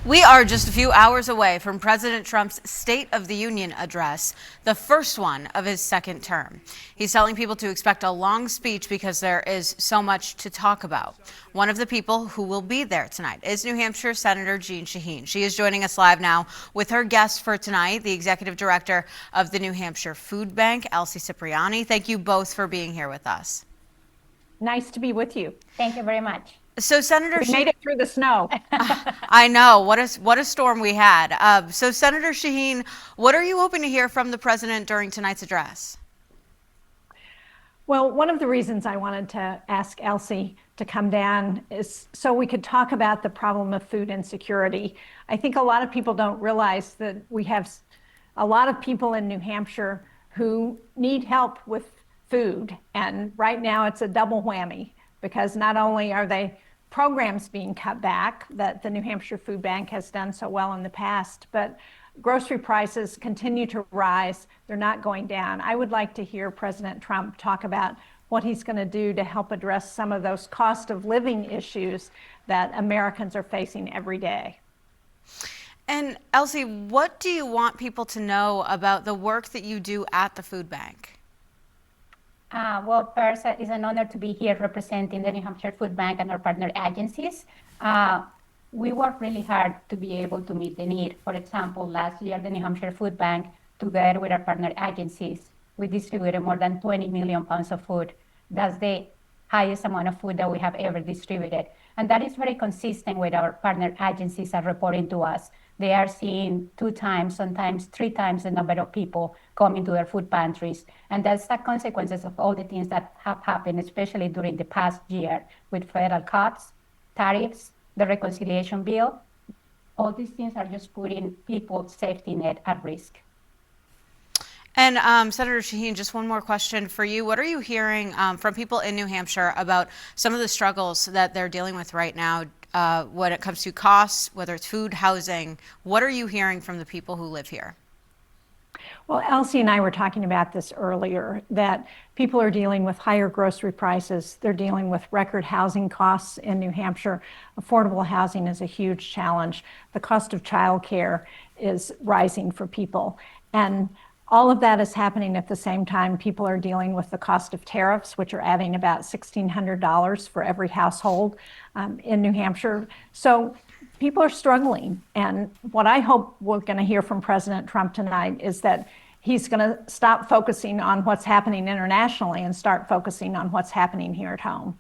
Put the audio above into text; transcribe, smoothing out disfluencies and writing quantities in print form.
We are just a few hours away from President Trump's State of the Union address, the first one of his second term. He's telling people to expect a long speech because there is so much to talk about. One of the people who will be there tonight is New Hampshire Senator Jeanne Shaheen. She is joining us live now with her guest for tonight, the executive director of the New Hampshire Food Bank, Elsie Cipriani. Thank you both for being here with us. Nice to be with you. Thank you very much. So Senator We made it through the snow. I know, what a storm we had. So Senator Shaheen, what are you hoping to hear from the president during tonight's address? Well, one of the reasons I wanted to ask Elsie to come down is so we could talk about the problem of food insecurity. I think a lot of people don't realize that we have a lot of people in New Hampshire who need help with food. And right now it's a double whammy because not only are they programs being cut back that the New Hampshire Food Bank has done so well in the past, but grocery prices continue to rise. They're not going down. I would like to hear President Trump talk about what he's going to do to help address some of those cost of living issues that Americans are facing every day. And Elsie, what do you want people to know about the work that you do at the food bank? Well, first, it's an honor to be here representing the New Hampshire Food Bank and our partner agencies. We work really hard to be able to meet the need. For example, last year, the New Hampshire Food Bank, together with our partner agencies, we distributed more than 20 million pounds of food. That's the highest amount of food that we have ever distributed. And that is very consistent with our partner agencies are reporting to us. They are seeing 2 times, sometimes 3 times the number of people coming to their food pantries. And that's the consequences of all the things that have happened, especially during the past year with federal cuts, tariffs, the reconciliation bill. All these things are just putting people's safety net at risk. And Senator Shaheen, just one more question for you. What are you hearing from people in New Hampshire about some of the struggles that they're dealing with right now when it comes to costs, whether it's food, housing? What are you hearing from the people who live here? Well, Elsie and I were talking about this earlier, that people are dealing with higher grocery prices. They're dealing with record housing costs in New Hampshire. Affordable housing is a huge challenge. The cost of childcare is rising for people. And all of that is happening at the same time. People are dealing with the cost of tariffs, which are adding about $1,600 for every household in New Hampshire. So people are struggling. And what I hope we're going to hear from President Trump tonight is that he's going to stop focusing on what's happening internationally and start focusing on what's happening here at home.